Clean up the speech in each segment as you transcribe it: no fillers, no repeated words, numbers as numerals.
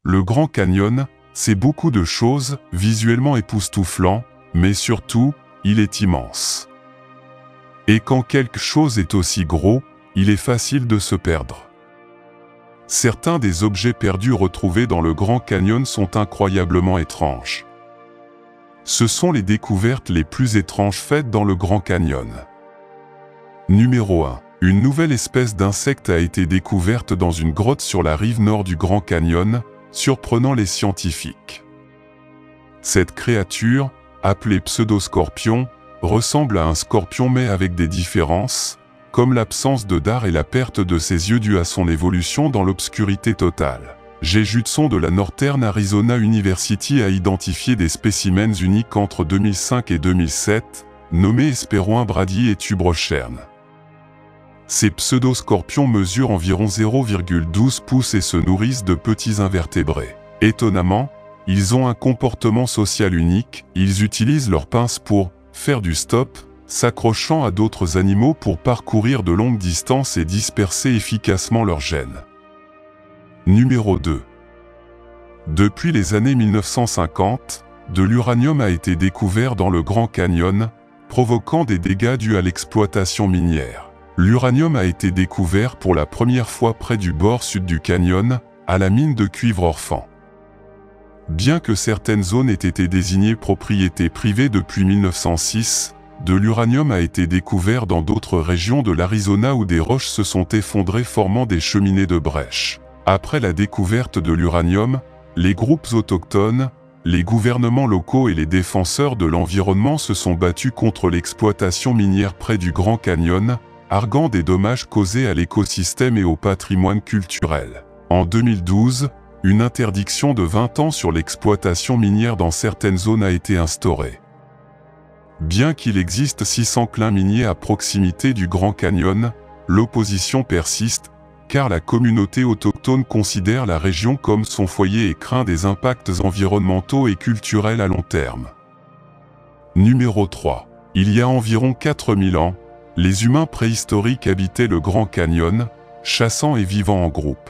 Le Grand Canyon, c'est beaucoup de choses, visuellement époustouflant, mais surtout, il est immense. Et quand quelque chose est aussi gros, il est facile de se perdre. Certains des objets perdus retrouvés dans le Grand Canyon sont incroyablement étranges. Ce sont les découvertes les plus étranges faites dans le Grand Canyon. Numéro 1. Une nouvelle espèce d'insecte a été découverte dans une grotte sur la rive nord du Grand Canyon, surprenant les scientifiques. Cette créature, appelée pseudoscorpion, ressemble à un scorpion mais avec des différences, comme l'absence de dard et la perte de ses yeux due à son évolution dans l'obscurité totale. Jay Judson de la Northern Arizona University a identifié des spécimens uniques entre 2005 et 2007, nommés Hesperoin brady et Tubrocherne. Ces pseudoscorpions mesurent environ 0,12 pouces et se nourrissent de petits invertébrés. Étonnamment, ils ont un comportement social unique, ils utilisent leurs pinces pour faire du stop, s'accrochant à d'autres animaux pour parcourir de longues distances et disperser efficacement leurs gènes. Numéro 2. Depuis les années 1950, de l'uranium a été découvert dans le Grand Canyon, provoquant des dégâts dus à l'exploitation minière. L'uranium a été découvert pour la première fois près du bord sud du canyon, à la mine de cuivre Orphan. Bien que certaines zones aient été désignées propriétés privées depuis 1906, de l'uranium a été découvert dans d'autres régions de l'Arizona où des roches se sont effondrées formant des cheminées de brèches. Après la découverte de l'uranium, les groupes autochtones, les gouvernements locaux et les défenseurs de l'environnement se sont battus contre l'exploitation minière près du Grand Canyon, arguant des dommages causés à l'écosystème et au patrimoine culturel. En 2012, une interdiction de 20 ans sur l'exploitation minière dans certaines zones a été instaurée. Bien qu'il existe 600 clins miniers à proximité du Grand Canyon, l'opposition persiste, car la communauté autochtone considère la région comme son foyer et craint des impacts environnementaux et culturels à long terme. Numéro 3. Il y a environ 4000 ans, les humains préhistoriques habitaient le Grand Canyon, chassant et vivant en groupe.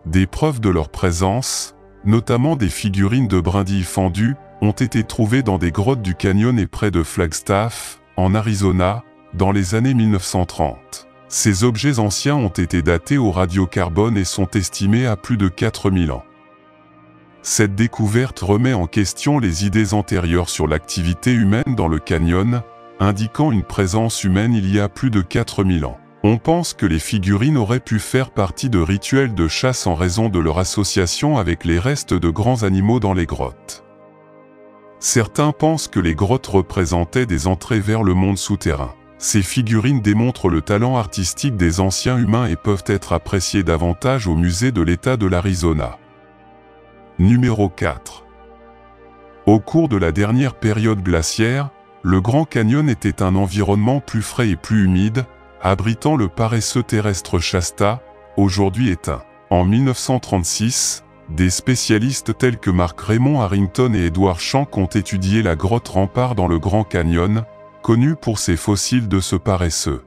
Des preuves de leur présence, notamment des figurines de brindilles fendues, ont été trouvées dans des grottes du canyon et près de Flagstaff, en Arizona, dans les années 1930. Ces objets anciens ont été datés au radiocarbone et sont estimés à plus de 4000 ans. Cette découverte remet en question les idées antérieures sur l'activité humaine dans le canyon, indiquant une présence humaine il y a plus de 4000 ans. On pense que les figurines auraient pu faire partie de rituels de chasse en raison de leur association avec les restes de grands animaux dans les grottes. Certains pensent que les grottes représentaient des entrées vers le monde souterrain. Ces figurines démontrent le talent artistique des anciens humains et peuvent être appréciées davantage au musée de l'État de l'Arizona. Numéro 4. Au cours de la dernière période glaciaire, le Grand Canyon était un environnement plus frais et plus humide, abritant le paresseux terrestre Shasta, aujourd'hui éteint. En 1936, des spécialistes tels que Mark Raymond Harrington et Edward Shank ont étudié la grotte Rempart dans le Grand Canyon, connue pour ses fossiles de ce paresseux.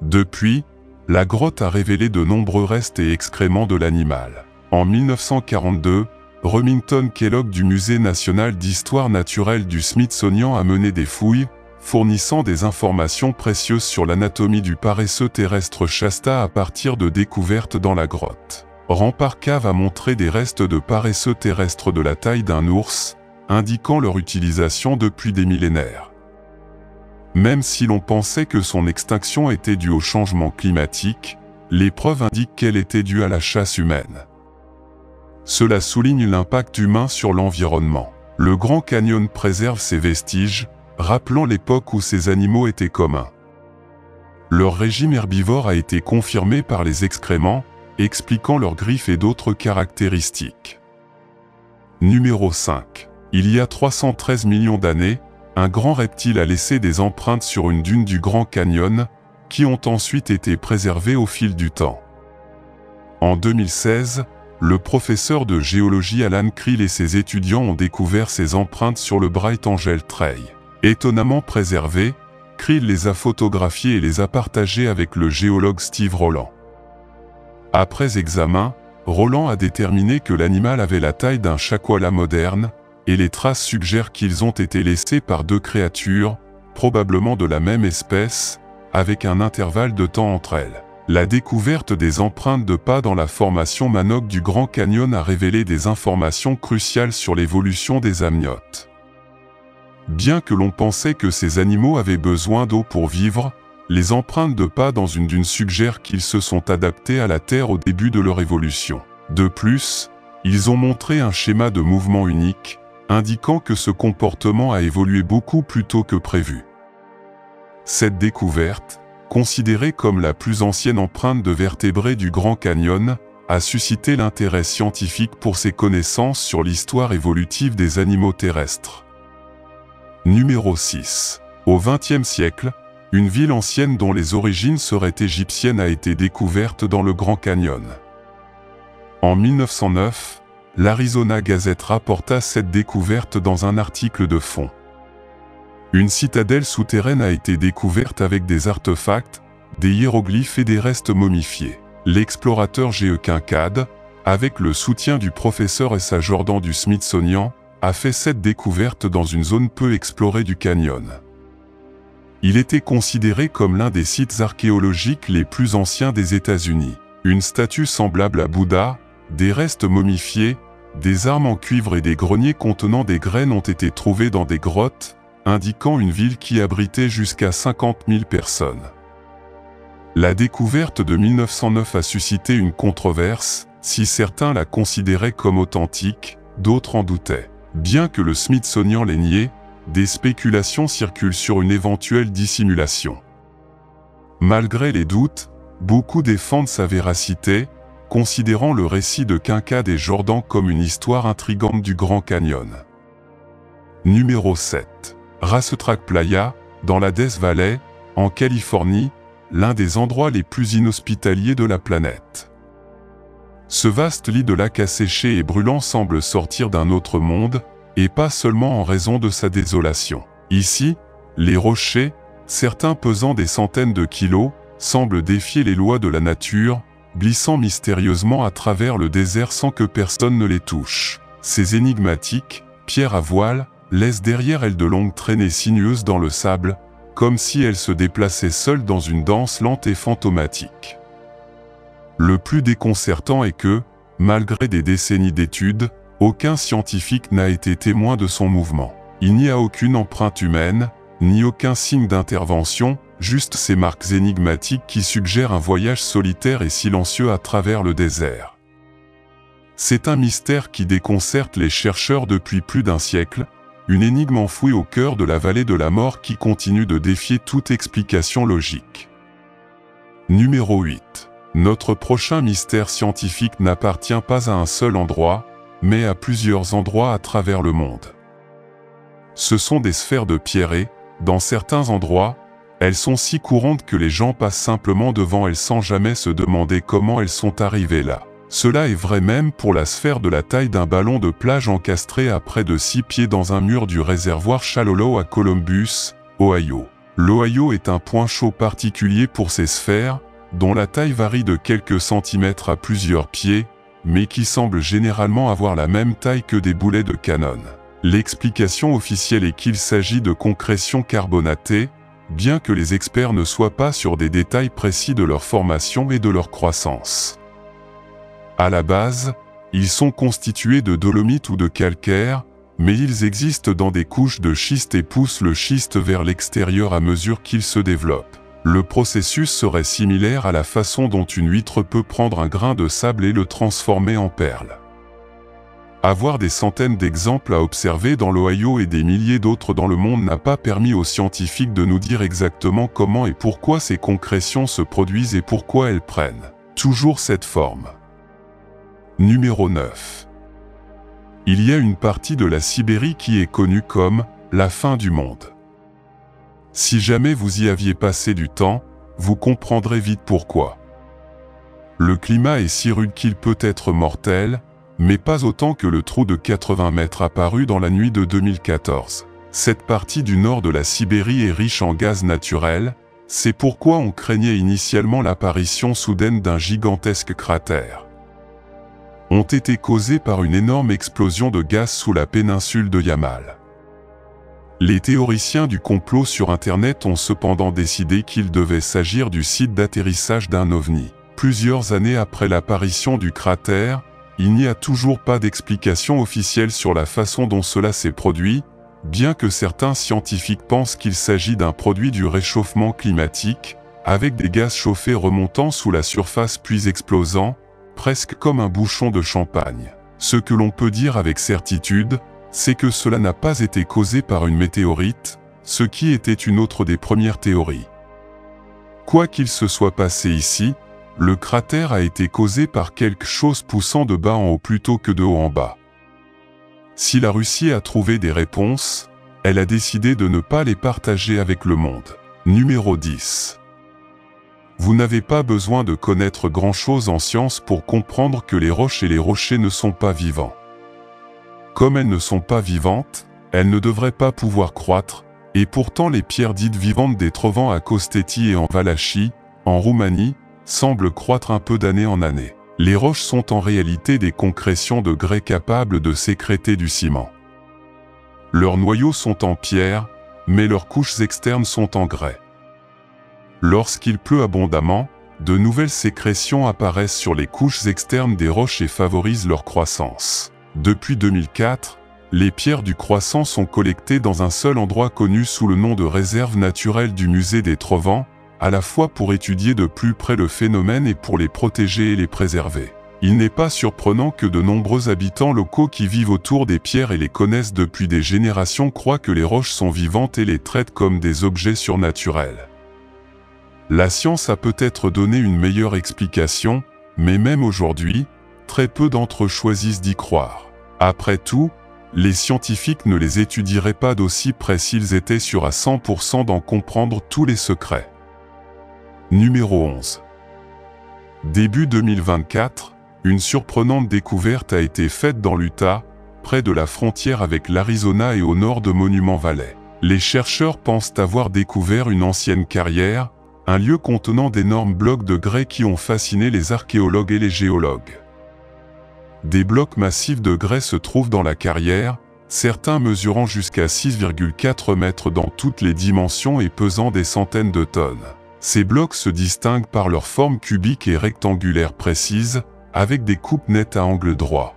Depuis, la grotte a révélé de nombreux restes et excréments de l'animal. En 1942, Remington Kellogg du Musée national d'histoire naturelle du Smithsonian a mené des fouilles, fournissant des informations précieuses sur l'anatomie du paresseux terrestre Shasta à partir de découvertes dans la grotte. Rempart Cave a montré des restes de paresseux terrestres de la taille d'un ours, indiquant leur utilisation depuis des millénaires. Même si l'on pensait que son extinction était due au changement climatique, les preuves indiquent qu'elle était due à la chasse humaine. Cela souligne l'impact humain sur l'environnement. Le Grand Canyon préserve ses vestiges, rappelant l'époque où ces animaux étaient communs. Leur régime herbivore a été confirmé par les excréments, expliquant leurs griffes et d'autres caractéristiques. Numéro 5. Il y a 313 millions d'années, un grand reptile a laissé des empreintes sur une dune du Grand Canyon, qui ont ensuite été préservées au fil du temps. En 2016, le professeur de géologie Alan Creel et ses étudiants ont découvert ces empreintes sur le Bright Angel Trail. Étonnamment préservées, Creel les a photographiées et les a partagées avec le géologue Steve Rowland. Après examen, Roland a déterminé que l'animal avait la taille d'un chakoala moderne, et les traces suggèrent qu'ils ont été laissés par deux créatures, probablement de la même espèce, avec un intervalle de temps entre elles. La découverte des empreintes de pas dans la formation Mannock du Grand Canyon a révélé des informations cruciales sur l'évolution des amniotes. Bien que l'on pensait que ces animaux avaient besoin d'eau pour vivre, les empreintes de pas dans une dune suggèrent qu'ils se sont adaptés à la Terre au début de leur évolution. De plus, ils ont montré un schéma de mouvement unique, indiquant que ce comportement a évolué beaucoup plus tôt que prévu. Cette découverte, considérée comme la plus ancienne empreinte de vertébrés du Grand Canyon, a suscité l'intérêt scientifique pour ses connaissances sur l'histoire évolutive des animaux terrestres. Numéro 6. Au XXe siècle, une ville ancienne dont les origines seraient égyptiennes a été découverte dans le Grand Canyon. En 1909, l'Arizona Gazette rapporta cette découverte dans un article de fond. Une citadelle souterraine a été découverte avec des artefacts, des hiéroglyphes et des restes momifiés. L'explorateur G.E. Kincaid, avec le soutien du professeur S.A. Jordan du Smithsonian, a fait cette découverte dans une zone peu explorée du canyon. Il était considéré comme l'un des sites archéologiques les plus anciens des États-Unis. Une statue semblable à Bouddha, des restes momifiés, des armes en cuivre et des greniers contenant des graines ont été trouvés dans des grottes, indiquant une ville qui abritait jusqu'à 50 000 personnes. La découverte de 1909 a suscité une controverse, si certains la considéraient comme authentique, d'autres en doutaient. Bien que le Smithsonian l'ait nié, des spéculations circulent sur une éventuelle dissimulation. Malgré les doutes, beaucoup défendent sa véracité, considérant le récit de Kincaid et Jordan comme une histoire intrigante du Grand Canyon. Numéro 7. Racetrac Playa, dans la Death Valley, en Californie, l'un des endroits les plus inhospitaliers de la planète. Ce vaste lit de lac asséché et brûlant semble sortir d'un autre monde, et pas seulement en raison de sa désolation. Ici, les rochers, certains pesant des centaines de kilos, semblent défier les lois de la nature, glissant mystérieusement à travers le désert sans que personne ne les touche. Ces énigmatiques, pierres à voile, laissent derrière elles de longues traînées sinueuses dans le sable, comme si elles se déplaçaient seules dans une danse lente et fantomatique. Le plus déconcertant est que, malgré des décennies d'études, aucun scientifique n'a été témoin de son mouvement. Il n'y a aucune empreinte humaine, ni aucun signe d'intervention, juste ces marques énigmatiques qui suggèrent un voyage solitaire et silencieux à travers le désert. C'est un mystère qui déconcerte les chercheurs depuis plus d'un siècle, une énigme enfouie au cœur de la vallée de la mort qui continue de défier toute explication logique. Numéro 8. Notre prochain mystère scientifique n'appartient pas à un seul endroit, mais à plusieurs endroits à travers le monde. Ce sont des sphères de pierre et, dans certains endroits, elles sont si courantes que les gens passent simplement devant elles sans jamais se demander comment elles sont arrivées là. Cela est vrai même pour la sphère de la taille d'un ballon de plage encastré à près de 6 pieds dans un mur du réservoir Shallow à Columbus, Ohio. L'Ohio est un point chaud particulier pour ces sphères, dont la taille varie de quelques centimètres à plusieurs pieds, mais qui semblent généralement avoir la même taille que des boulets de canon. L'explication officielle est qu'il s'agit de concrétions carbonatées, bien que les experts ne soient pas sur des détails précis de leur formation et de leur croissance. À la base, ils sont constitués de dolomite ou de calcaire, mais ils existent dans des couches de schiste et poussent le schiste vers l'extérieur à mesure qu'il se développe. Le processus serait similaire à la façon dont une huître peut prendre un grain de sable et le transformer en perle. Avoir des centaines d'exemples à observer dans l'Ohio et des milliers d'autres dans le monde n'a pas permis aux scientifiques de nous dire exactement comment et pourquoi ces concrétions se produisent et pourquoi elles prennent toujours cette forme. Numéro 9. Il y a une partie de la Sibérie qui est connue comme la fin du monde. Si jamais vous y aviez passé du temps, vous comprendrez vite pourquoi. Le climat est si rude qu'il peut être mortel, mais pas autant que le trou de 80 mètres apparu dans la nuit de 2014. Cette partie du nord de la Sibérie est riche en gaz naturel, c'est pourquoi on craignait initialement l'apparition soudaine d'un gigantesque cratère. ont été causées par une énorme explosion de gaz sous la péninsule de Yamal. Les théoriciens du complot sur Internet ont cependant décidé qu'il devait s'agir du site d'atterrissage d'un ovni. Plusieurs années après l'apparition du cratère, il n'y a toujours pas d'explication officielle sur la façon dont cela s'est produit, bien que certains scientifiques pensent qu'il s'agit d'un produit du réchauffement climatique, avec des gaz chauffés remontant sous la surface puis explosant, presque comme un bouchon de champagne. Ce que l'on peut dire avec certitude, c'est que cela n'a pas été causé par une météorite, ce qui était une autre des premières théories. Quoi qu'il se soit passé ici, le cratère a été causé par quelque chose poussant de bas en haut plutôt que de haut en bas. Si la Russie a trouvé des réponses, elle a décidé de ne pas les partager avec le monde. Numéro 10. Vous n'avez pas besoin de connaître grand-chose en science pour comprendre que les roches et les rochers ne sont pas vivants. Comme elles ne sont pas vivantes, elles ne devraient pas pouvoir croître, et pourtant les pierres dites vivantes des Trovans à Kosteti et en Valachie, en Roumanie, semblent croître un peu d'année en année. Les roches sont en réalité des concrétions de grès capables de sécréter du ciment. Leurs noyaux sont en pierre, mais leurs couches externes sont en grès. Lorsqu'il pleut abondamment, de nouvelles sécrétions apparaissent sur les couches externes des roches et favorisent leur croissance. Depuis 2004, les pierres du croissant sont collectées dans un seul endroit connu sous le nom de réserve naturelle du musée des Trovans, à la fois pour étudier de plus près le phénomène et pour les protéger et les préserver. Il n'est pas surprenant que de nombreux habitants locaux qui vivent autour des pierres et les connaissent depuis des générations croient que les roches sont vivantes et les traitent comme des objets surnaturels. La science a peut-être donné une meilleure explication, mais même aujourd'hui, très peu d'entre eux choisissent d'y croire. Après tout, les scientifiques ne les étudieraient pas d'aussi près s'ils étaient sûrs à 100% d'en comprendre tous les secrets. Numéro 11. Début 2024, une surprenante découverte a été faite dans l'Utah, près de la frontière avec l'Arizona et au nord de Monument Valley. Les chercheurs pensent avoir découvert une ancienne carrière, un lieu contenant d'énormes blocs de grès qui ont fasciné les archéologues et les géologues. Des blocs massifs de grès se trouvent dans la carrière, certains mesurant jusqu'à 6,4 mètres dans toutes les dimensions et pesant des centaines de tonnes. Ces blocs se distinguent par leur forme cubique et rectangulaire précise, avec des coupes nettes à angle droit.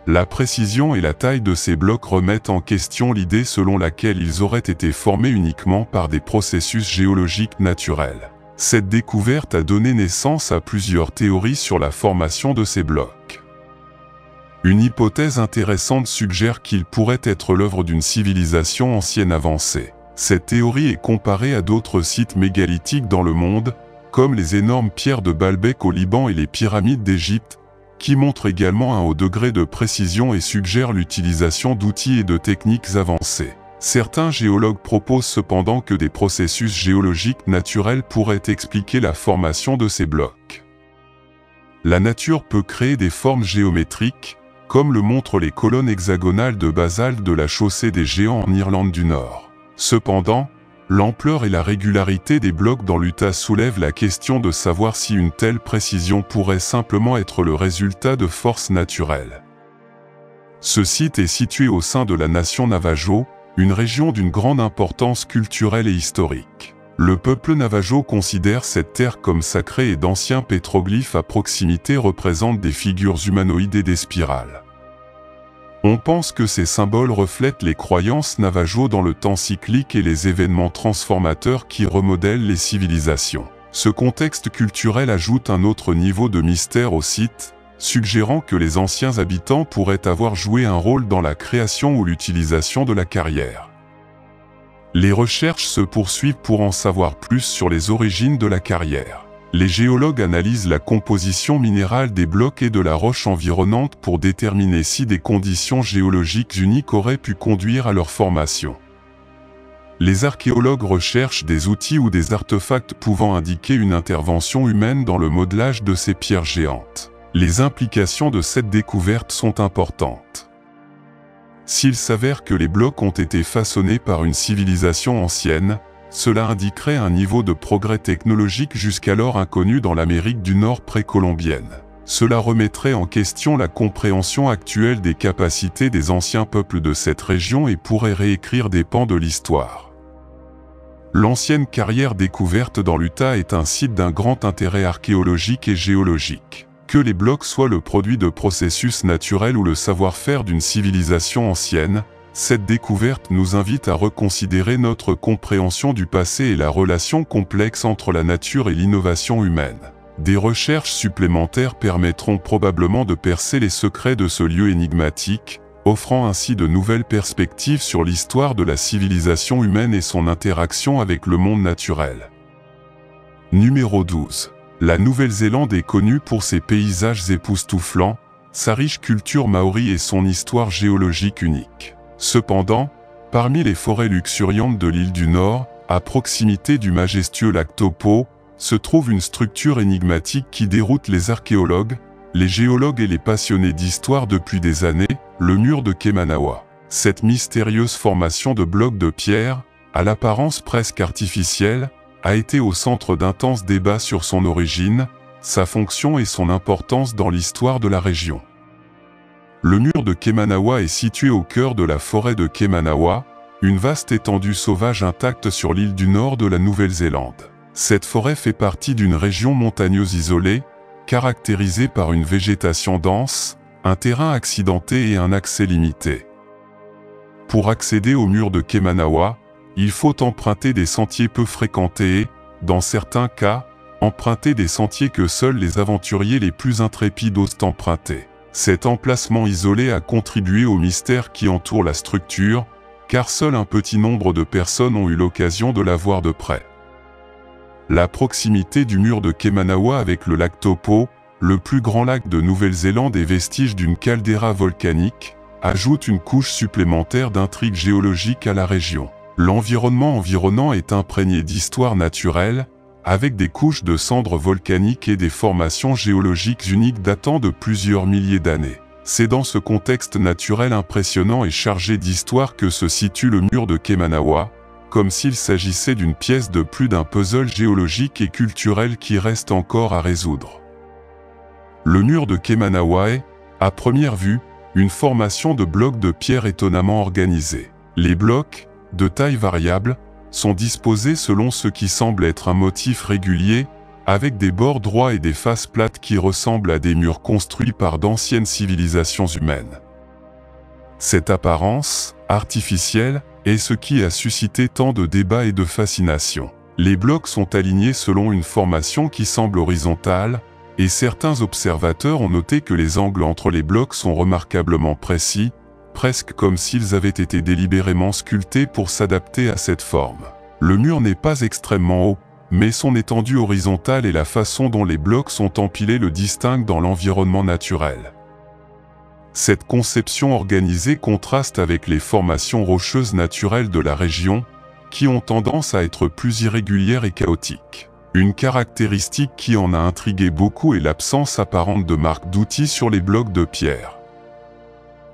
La précision et la taille de ces blocs remettent en question l'idée selon laquelle ils auraient été formés uniquement par des processus géologiques naturels. Cette découverte a donné naissance à plusieurs théories sur la formation de ces blocs. Une hypothèse intéressante suggère qu'ils pourraient être l'œuvre d'une civilisation ancienne avancée. Cette théorie est comparée à d'autres sites mégalithiques dans le monde, comme les énormes pierres de Baalbek au Liban et les pyramides d'Égypte, qui montrent également un haut degré de précision et suggèrent l'utilisation d'outils et de techniques avancées. Certains géologues proposent cependant que des processus géologiques naturels pourraient expliquer la formation de ces blocs. La nature peut créer des formes géométriques, comme le montrent les colonnes hexagonales de basalte de la chaussée des Géants en Irlande du Nord. Cependant, l'ampleur et la régularité des blocs dans l'Utah soulèvent la question de savoir si une telle précision pourrait simplement être le résultat de forces naturelles. Ce site est situé au sein de la nation Navajo, une région d'une grande importance culturelle et historique. Le peuple Navajo considère cette terre comme sacrée et d'anciens pétroglyphes à proximité représentent des figures humanoïdes et des spirales. On pense que ces symboles reflètent les croyances Navajo dans le temps cyclique et les événements transformateurs qui remodèlent les civilisations. Ce contexte culturel ajoute un autre niveau de mystère au site, suggérant que les anciens habitants pourraient avoir joué un rôle dans la création ou l'utilisation de la carrière. Les recherches se poursuivent pour en savoir plus sur les origines de la carrière. Les géologues analysent la composition minérale des blocs et de la roche environnante pour déterminer si des conditions géologiques uniques auraient pu conduire à leur formation. Les archéologues recherchent des outils ou des artefacts pouvant indiquer une intervention humaine dans le modelage de ces pierres géantes. Les implications de cette découverte sont importantes. S'il s'avère que les blocs ont été façonnés par une civilisation ancienne, cela indiquerait un niveau de progrès technologique jusqu'alors inconnu dans l'Amérique du Nord précolombienne. cela remettrait en question la compréhension actuelle des capacités des anciens peuples de cette région et pourrait réécrire des pans de l'histoire. L'ancienne carrière découverte dans l'Utah est un site d'un grand intérêt archéologique et géologique. Que les blocs soient le produit de processus naturels ou le savoir-faire d'une civilisation ancienne, cette découverte nous invite à reconsidérer notre compréhension du passé et la relation complexe entre la nature et l'innovation humaine. Des recherches supplémentaires permettront probablement de percer les secrets de ce lieu énigmatique, offrant ainsi de nouvelles perspectives sur l'histoire de la civilisation humaine et son interaction avec le monde naturel. Numéro 12. La Nouvelle-Zélande est connue pour ses paysages époustouflants, sa riche culture maori et son histoire géologique unique. Cependant, parmi les forêts luxuriantes de l'île du Nord, à proximité du majestueux lac Taupo, se trouve une structure énigmatique qui déroute les archéologues, les géologues et les passionnés d'histoire depuis des années, le mur de Kemanawa. Cette mystérieuse formation de blocs de pierre, à l'apparence presque artificielle, a été au centre d'intenses débats sur son origine, sa fonction et son importance dans l'histoire de la région. Le mur de Kemanawa est situé au cœur de la forêt de Kemanawa, une vaste étendue sauvage intacte sur l'île du Nord de la Nouvelle-Zélande. Cette forêt fait partie d'une région montagneuse isolée, caractérisée par une végétation dense, un terrain accidenté et un accès limité. Pour accéder au mur de Kemanawa, il faut emprunter des sentiers peu fréquentés et, dans certains cas, emprunter des sentiers que seuls les aventuriers les plus intrépides osent emprunter. Cet emplacement isolé a contribué au mystère qui entoure la structure, car seul un petit nombre de personnes ont eu l'occasion de la voir de près. La proximité du mur de Kemanawa avec le lac Taupo, le plus grand lac de Nouvelle-Zélande et vestige d'une caldeira volcanique, ajoute une couche supplémentaire d'intrigue géologique à la région. L'environnement environnant est imprégné d'histoire naturelle, avec des couches de cendres volcaniques et des formations géologiques uniques datant de plusieurs milliers d'années. C'est dans ce contexte naturel impressionnant et chargé d'histoire que se situe le mur de Kemanawa, comme s'il s'agissait d'une pièce de plus d'un puzzle géologique et culturel qui reste encore à résoudre. Le mur de Kemanawa est, à première vue, une formation de blocs de pierre étonnamment organisés. Les blocs, de taille variable, sont disposés selon ce qui semble être un motif régulier, avec des bords droits et des faces plates qui ressemblent à des murs construits par d'anciennes civilisations humaines. Cette apparence, artificielle, est ce qui a suscité tant de débats et de fascination. Les blocs sont alignés selon une formation qui semble horizontale, et certains observateurs ont noté que les angles entre les blocs sont remarquablement précis, presque comme s'ils avaient été délibérément sculptés pour s'adapter à cette forme. Le mur n'est pas extrêmement haut, mais son étendue horizontale et la façon dont les blocs sont empilés le distinguent dans l'environnement naturel. Cette conception organisée contraste avec les formations rocheuses naturelles de la région, qui ont tendance à être plus irrégulières et chaotiques. Une caractéristique qui en a intrigué beaucoup est l'absence apparente de marques d'outils sur les blocs de pierre.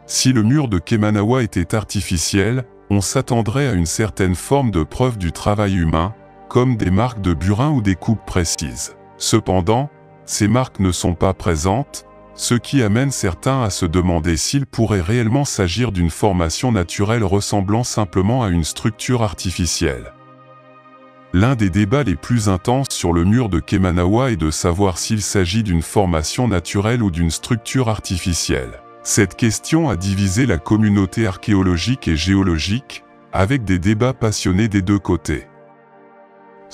Si le mur de Kemanawa était artificiel, on s'attendrait à une certaine forme de preuve du travail humain, comme des marques de burin ou des coupes précises. Cependant, ces marques ne sont pas présentes, ce qui amène certains à se demander s'il pourrait réellement s'agir d'une formation naturelle ressemblant simplement à une structure artificielle. L'un des débats les plus intenses sur le mur de Kemanawa est de savoir s'il s'agit d'une formation naturelle ou d'une structure artificielle. Cette question a divisé la communauté archéologique et géologique, avec des débats passionnés des deux côtés.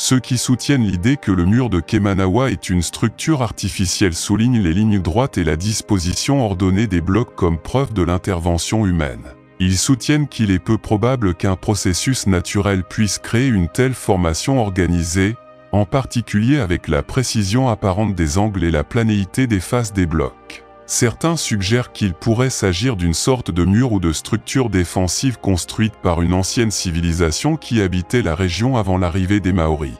Ceux qui soutiennent l'idée que le mur de Kemanawa est une structure artificielle soulignent les lignes droites et la disposition ordonnée des blocs comme preuve de l'intervention humaine. Ils soutiennent qu'il est peu probable qu'un processus naturel puisse créer une telle formation organisée, en particulier avec la précision apparente des angles et la planéité des faces des blocs. Certains suggèrent qu'il pourrait s'agir d'une sorte de mur ou de structure défensive construite par une ancienne civilisation qui habitait la région avant l'arrivée des Maoris.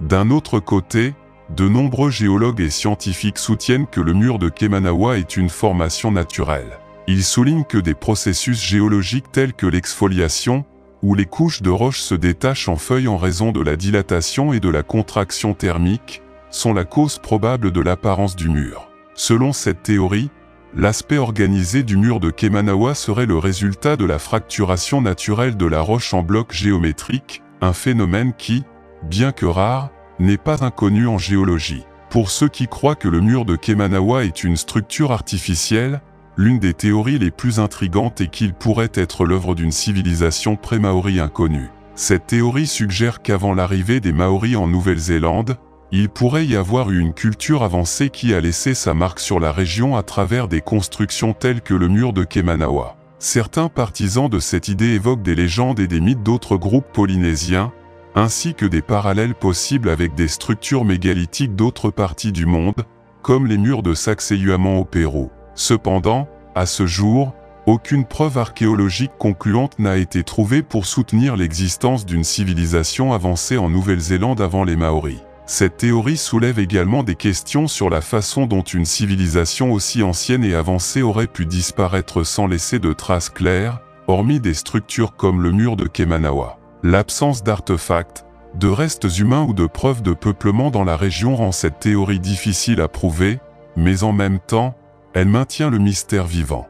D'un autre côté, de nombreux géologues et scientifiques soutiennent que le mur de Kemanawa est une formation naturelle. Ils soulignent que des processus géologiques tels que l'exfoliation, où les couches de roches se détachent en feuilles en raison de la dilatation et de la contraction thermique, sont la cause probable de l'apparence du mur. Selon cette théorie, l'aspect organisé du mur de Kemanawa serait le résultat de la fracturation naturelle de la roche en blocs géométriques, un phénomène qui, bien que rare, n'est pas inconnu en géologie. Pour ceux qui croient que le mur de Kemanawa est une structure artificielle, l'une des théories les plus intrigantes est qu'il pourrait être l'œuvre d'une civilisation pré-maori inconnue. Cette théorie suggère qu'avant l'arrivée des Maoris en Nouvelle-Zélande, il pourrait y avoir eu une culture avancée qui a laissé sa marque sur la région à travers des constructions telles que le mur de Kemanawa. Certains partisans de cette idée évoquent des légendes et des mythes d'autres groupes polynésiens, ainsi que des parallèles possibles avec des structures mégalithiques d'autres parties du monde, comme les murs de Sacsayhuaman au Pérou. Cependant, à ce jour, aucune preuve archéologique concluante n'a été trouvée pour soutenir l'existence d'une civilisation avancée en Nouvelle-Zélande avant les Maoris. Cette théorie soulève également des questions sur la façon dont une civilisation aussi ancienne et avancée aurait pu disparaître sans laisser de traces claires, hormis des structures comme le mur de Kemanawa. L'absence d'artefacts, de restes humains ou de preuves de peuplement dans la région rend cette théorie difficile à prouver, mais en même temps, elle maintient le mystère vivant.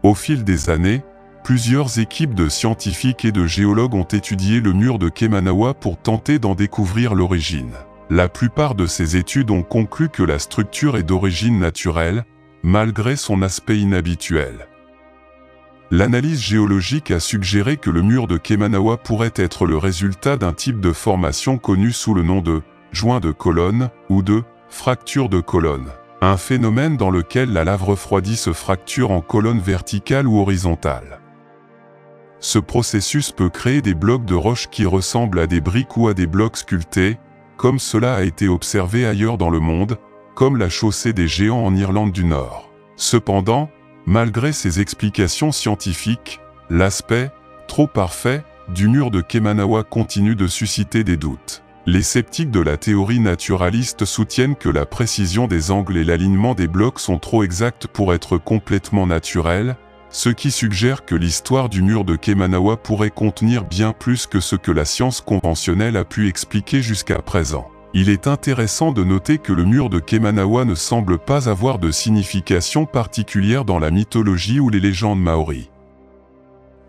Au fil des années, plusieurs équipes de scientifiques et de géologues ont étudié le mur de Kemanawa pour tenter d'en découvrir l'origine. La plupart de ces études ont conclu que la structure est d'origine naturelle, malgré son aspect inhabituel. L'analyse géologique a suggéré que le mur de Kemanawa pourrait être le résultat d'un type de formation connu sous le nom de joint de colonne ou de fracture de colonne. Un phénomène dans lequel la lave refroidie se fracture en colonnes verticales ou horizontales. Ce processus peut créer des blocs de roche qui ressemblent à des briques ou à des blocs sculptés, comme cela a été observé ailleurs dans le monde, comme la chaussée des géants en Irlande du Nord. Cependant, malgré ces explications scientifiques, l'aspect, trop parfait, du mur de Kemanawa continue de susciter des doutes. Les sceptiques de la théorie naturaliste soutiennent que la précision des angles et l'alignement des blocs sont trop exacts pour être complètement naturels, ce qui suggère que l'histoire du mur de Kemanawa pourrait contenir bien plus que ce que la science conventionnelle a pu expliquer jusqu'à présent. Il est intéressant de noter que le mur de Kemanawa ne semble pas avoir de signification particulière dans la mythologie ou les légendes maoris.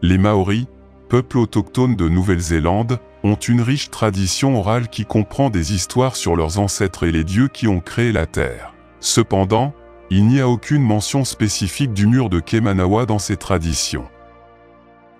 Les Maoris, peuple autochtone de Nouvelle-Zélande, ont une riche tradition orale qui comprend des histoires sur leurs ancêtres et les dieux qui ont créé la Terre. Cependant, il n'y a aucune mention spécifique du mur de Kemanawa dans ces traditions.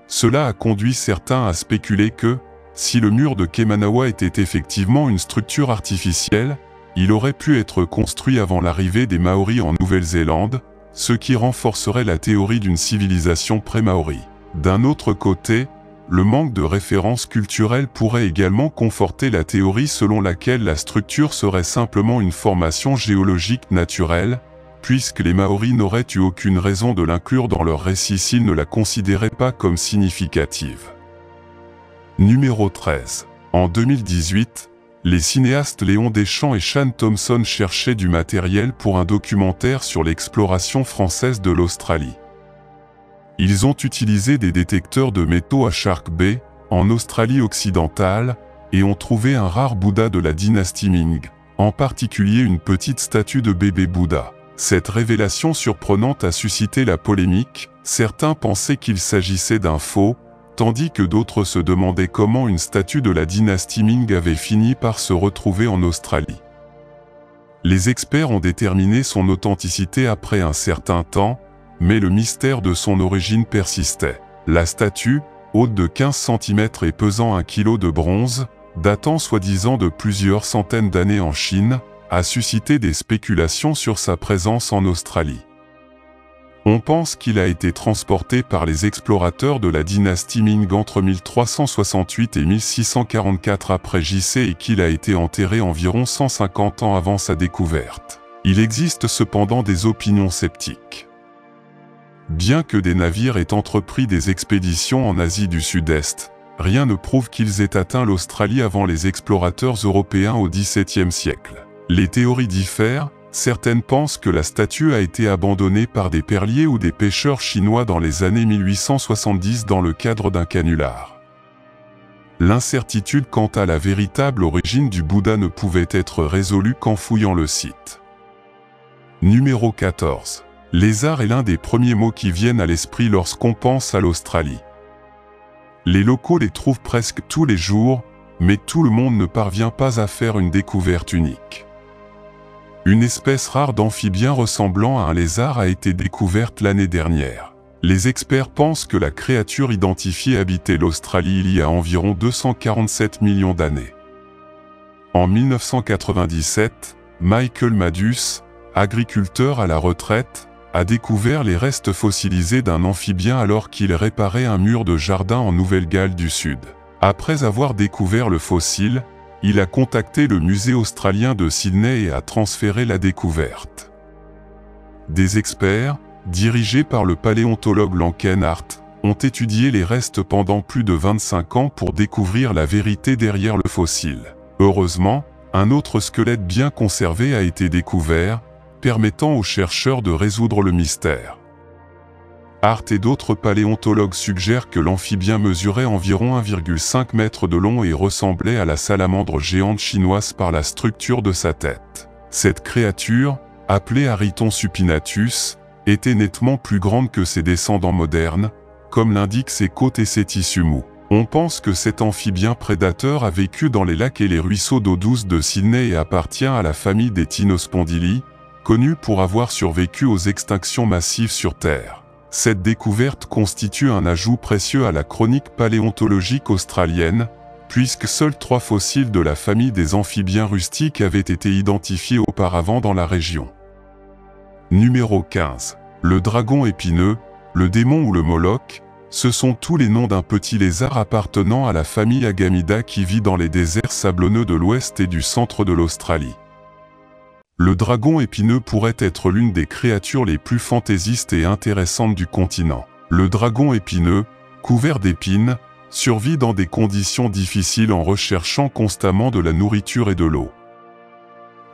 Cela a conduit certains à spéculer que, si le mur de Kemanawa était effectivement une structure artificielle, il aurait pu être construit avant l'arrivée des Maoris en Nouvelle-Zélande, ce qui renforcerait la théorie d'une civilisation pré-maori. D'un autre côté, le manque de références culturelles pourrait également conforter la théorie selon laquelle la structure serait simplement une formation géologique naturelle, puisque les Maoris n'auraient eu aucune raison de l'inclure dans leur récit s'ils ne la considéraient pas comme significative. Numéro 13. En 2018, les cinéastes Léon Deschamps et Sean Thompson cherchaient du matériel pour un documentaire sur l'exploration française de l'Australie. Ils ont utilisé des détecteurs de métaux à Shark Bay, en Australie occidentale, et ont trouvé un rare Bouddha de la dynastie Ming, en particulier une petite statue de bébé Bouddha. Cette révélation surprenante a suscité la polémique, certains pensaient qu'il s'agissait d'un faux, tandis que d'autres se demandaient comment une statue de la dynastie Ming avait fini par se retrouver en Australie. Les experts ont déterminé son authenticité après un certain temps, mais le mystère de son origine persistait. La statue, haute de 15 cm et pesant 1 kg de bronze, datant soi-disant de plusieurs centaines d'années en Chine, a suscité des spéculations sur sa présence en Australie. On pense qu'il a été transporté par les explorateurs de la dynastie Ming entre 1368 et 1644 après JC et qu'il a été enterré environ 150 ans avant sa découverte. Il existe cependant des opinions sceptiques. Bien que des navires aient entrepris des expéditions en Asie du Sud-Est, rien ne prouve qu'ils aient atteint l'Australie avant les explorateurs européens au XVIIe siècle. Les théories diffèrent, certaines pensent que la statue a été abandonnée par des perliers ou des pêcheurs chinois dans les années 1870 dans le cadre d'un canular. L'incertitude quant à la véritable origine du Bouddha ne pouvait être résolue qu'en fouillant le site. Numéro 14. Lézard est l'un des premiers mots qui viennent à l'esprit lorsqu'on pense à l'Australie. Les locaux les trouvent presque tous les jours, mais tout le monde ne parvient pas à faire une découverte unique. Une espèce rare d'amphibien ressemblant à un lézard a été découverte l'année dernière. Les experts pensent que la créature identifiée habitait l'Australie il y a environ 247 millions d'années. En 1997, Michael Madus, agriculteur à la retraite, a découvert les restes fossilisés d'un amphibien alors qu'il réparait un mur de jardin en Nouvelle-Galles du Sud. Après avoir découvert le fossile, il a contacté le musée australien de Sydney et a transféré la découverte. Des experts, dirigés par le paléontologue Lanken Hart, ont étudié les restes pendant plus de 25 ans pour découvrir la vérité derrière le fossile. Heureusement, un autre squelette bien conservé a été découvert, permettant aux chercheurs de résoudre le mystère. Hart et d'autres paléontologues suggèrent que l'amphibien mesurait environ 1,5 m de long et ressemblait à la salamandre géante chinoise par la structure de sa tête. Cette créature, appelée Ariton supinatus, était nettement plus grande que ses descendants modernes, comme l'indiquent ses côtes et ses tissus mous. On pense que cet amphibien prédateur a vécu dans les lacs et les ruisseaux d'eau douce de Sydney et appartient à la famille des Tinospondylii, connue pour avoir survécu aux extinctions massives sur Terre. Cette découverte constitue un ajout précieux à la chronique paléontologique australienne, puisque seuls 3 fossiles de la famille des amphibiens rustiques avaient été identifiés auparavant dans la région. Numéro 15. Le dragon épineux, le démon ou le Moloch, ce sont tous les noms d'un petit lézard appartenant à la famille Agamida qui vit dans les déserts sablonneux de l'ouest et du centre de l'Australie. Le dragon épineux pourrait être l'une des créatures les plus fantaisistes et intéressantes du continent. Le dragon épineux, couvert d'épines, survit dans des conditions difficiles en recherchant constamment de la nourriture et de l'eau.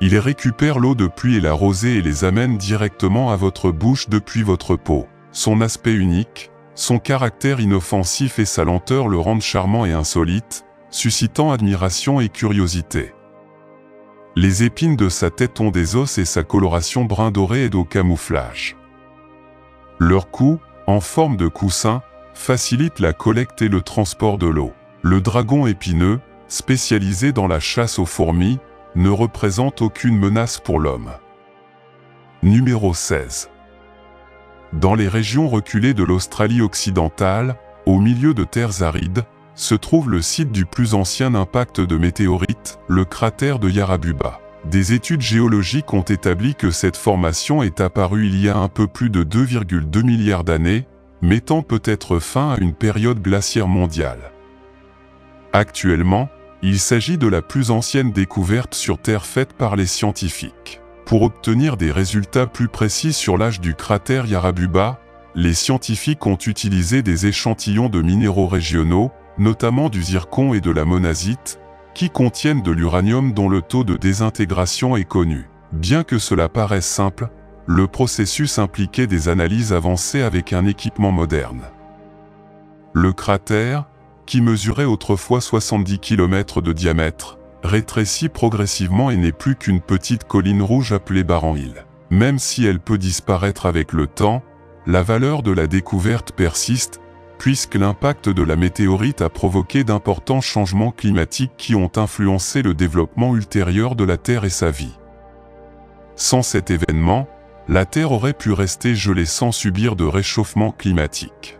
Il récupère l'eau de pluie et la rosée et les amène directement à votre bouche depuis votre peau. Son aspect unique, son caractère inoffensif et sa lenteur le rendent charmant et insolite, suscitant admiration et curiosité. Les épines de sa tête ont des os et sa coloration brun doré aide au camouflage. Leur cou, en forme de coussin, facilite la collecte et le transport de l'eau. Le dragon épineux, spécialisé dans la chasse aux fourmis, ne représente aucune menace pour l'homme. Numéro 16. Dans les régions reculées de l'Australie occidentale, au milieu de terres arides, se trouve le site du plus ancien impact de météorites, le cratère de Yarabuba. Des études géologiques ont établi que cette formation est apparue il y a un peu plus de 2,2 milliards d'années, mettant peut-être fin à une période glaciaire mondiale. Actuellement, il s'agit de la plus ancienne découverte sur Terre faite par les scientifiques. Pour obtenir des résultats plus précis sur l'âge du cratère Yarabuba, les scientifiques ont utilisé des échantillons de minéraux régionaux, notamment du zircon et de la monazite, qui contiennent de l'uranium dont le taux de désintégration est connu. Bien que cela paraisse simple, le processus impliquait des analyses avancées avec un équipement moderne. Le cratère, qui mesurait autrefois 70 km de diamètre, rétrécit progressivement et n'est plus qu'une petite colline rouge appelée Barren Hill. Même si elle peut disparaître avec le temps, la valeur de la découverte persiste, puisque l'impact de la météorite a provoqué d'importants changements climatiques qui ont influencé le développement ultérieur de la Terre et sa vie. Sans cet événement, la Terre aurait pu rester gelée sans subir de réchauffement climatique.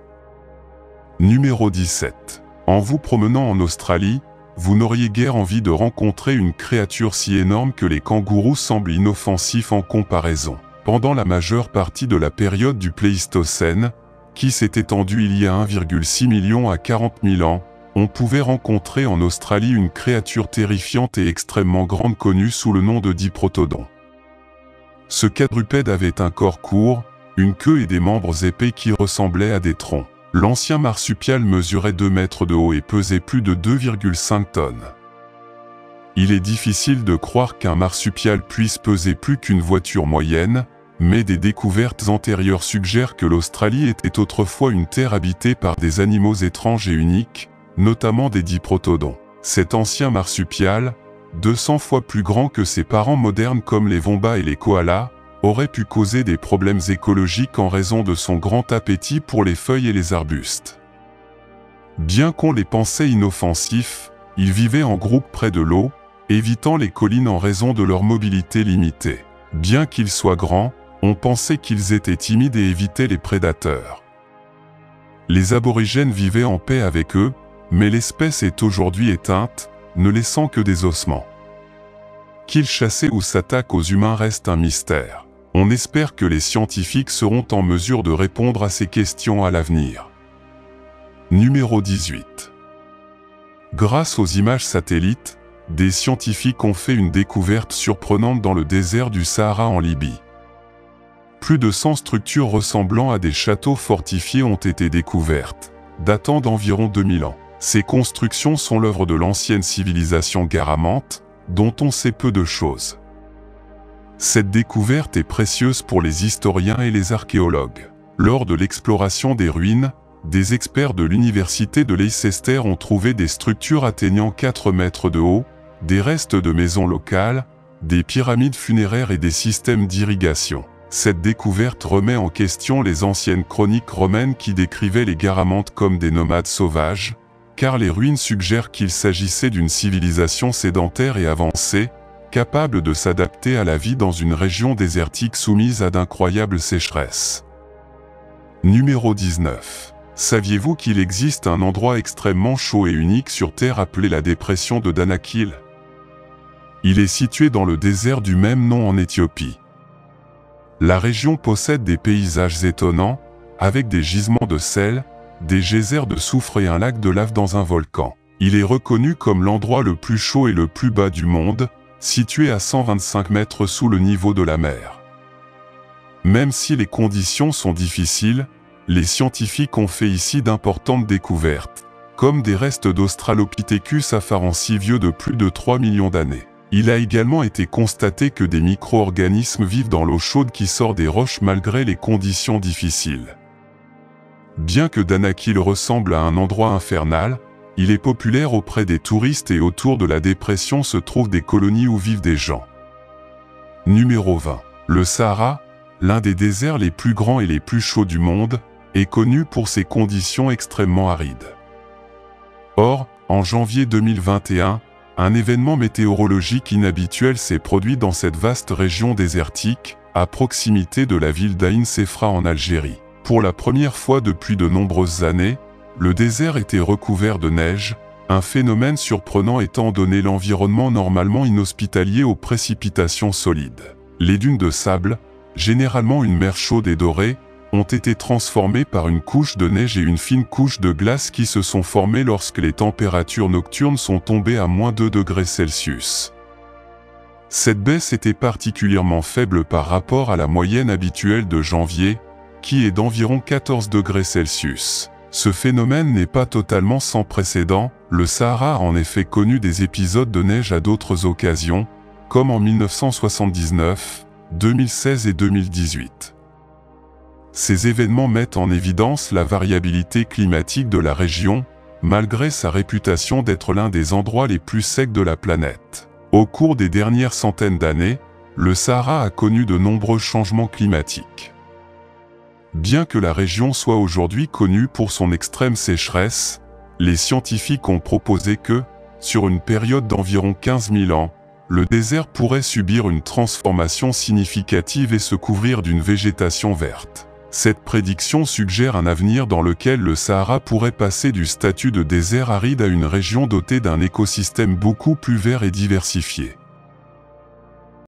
Numéro 17. En vous promenant en Australie, vous n'auriez guère envie de rencontrer une créature si énorme que les kangourous semblent inoffensifs en comparaison. Pendant la majeure partie de la période du Pléistocène, qui s'est étendue il y a 1,6 million à 40 000 ans, on pouvait rencontrer en Australie une créature terrifiante et extrêmement grande connue sous le nom de diprotodon. Ce quadrupède avait un corps court, une queue et des membres épais qui ressemblaient à des troncs. L'ancien marsupial mesurait 2 mètres de haut et pesait plus de 2,5 tonnes. Il est difficile de croire qu'un marsupial puisse peser plus qu'une voiture moyenne, mais des découvertes antérieures suggèrent que l'Australie était autrefois une terre habitée par des animaux étranges et uniques, notamment des diprotodons. Cet ancien marsupial, 200 fois plus grand que ses parents modernes comme les wombats et les koalas, aurait pu causer des problèmes écologiques en raison de son grand appétit pour les feuilles et les arbustes. Bien qu'on les pensait inoffensifs, ils vivaient en groupe près de l'eau, évitant les collines en raison de leur mobilité limitée. Bien qu'ils soient grands, on pensait qu'ils étaient timides et évitaient les prédateurs. Les aborigènes vivaient en paix avec eux, mais l'espèce est aujourd'hui éteinte, ne laissant que des ossements. Qu'ils chassaient ou s'attaquent aux humains reste un mystère. On espère que les scientifiques seront en mesure de répondre à ces questions à l'avenir. Numéro 18. Grâce aux images satellites, des scientifiques ont fait une découverte surprenante dans le désert du Sahara en Libye. Plus de 100 structures ressemblant à des châteaux fortifiés ont été découvertes, datant d'environ 2000 ans. Ces constructions sont l'œuvre de l'ancienne civilisation garamante, dont on sait peu de choses. Cette découverte est précieuse pour les historiens et les archéologues. Lors de l'exploration des ruines, des experts de l'université de Leicester ont trouvé des structures atteignant 4 mètres de haut, des restes de maisons locales, des pyramides funéraires et des systèmes d'irrigation. Cette découverte remet en question les anciennes chroniques romaines qui décrivaient les Garamantes comme des nomades sauvages, car les ruines suggèrent qu'il s'agissait d'une civilisation sédentaire et avancée, capable de s'adapter à la vie dans une région désertique soumise à d'incroyables sécheresses. Numéro 19. Saviez-vous qu'il existe un endroit extrêmement chaud et unique sur Terre appelé la dépression de Danakil? Il est situé dans le désert du même nom en Éthiopie. La région possède des paysages étonnants, avec des gisements de sel, des geysers de soufre et un lac de lave dans un volcan. Il est reconnu comme l'endroit le plus chaud et le plus bas du monde, situé à 125 mètres sous le niveau de la mer. Même si les conditions sont difficiles, les scientifiques ont fait ici d'importantes découvertes, comme des restes d'Australopithecus afarensis vieux de plus de 3 millions d'années. Il a également été constaté que des micro-organismes vivent dans l'eau chaude qui sort des roches malgré les conditions difficiles. Bien que Danakil ressemble à un endroit infernal, il est populaire auprès des touristes et autour de la dépression se trouvent des colonies où vivent des gens. Numéro 20. Le Sahara, l'un des déserts les plus grands et les plus chauds du monde, est connu pour ses conditions extrêmement arides. Or, en janvier 2021, un événement météorologique inhabituel s'est produit dans cette vaste région désertique, à proximité de la ville d'Ain Sefra en Algérie. Pour la première fois depuis de nombreuses années, le désert était recouvert de neige, un phénomène surprenant étant donné l'environnement normalement inhospitalier aux précipitations solides. Les dunes de sable, généralement une mer chaude et dorée, ont été transformées par une couche de neige et une fine couche de glace qui se sont formées lorsque les températures nocturnes sont tombées à -2 degrés Celsius. Cette baisse était particulièrement faible par rapport à la moyenne habituelle de janvier, qui est d'environ 14 degrés Celsius. Ce phénomène n'est pas totalement sans précédent, le Sahara a en effet connu des épisodes de neige à d'autres occasions, comme en 1979, 2016 et 2018. Ces événements mettent en évidence la variabilité climatique de la région, malgré sa réputation d'être l'un des endroits les plus secs de la planète. Au cours des dernières centaines d'années, le Sahara a connu de nombreux changements climatiques. Bien que la région soit aujourd'hui connue pour son extrême sécheresse, les scientifiques ont proposé que, sur une période d'environ 15 000 ans, le désert pourrait subir une transformation significative et se couvrir d'une végétation verte. Cette prédiction suggère un avenir dans lequel le Sahara pourrait passer du statut de désert aride à une région dotée d'un écosystème beaucoup plus vert et diversifié.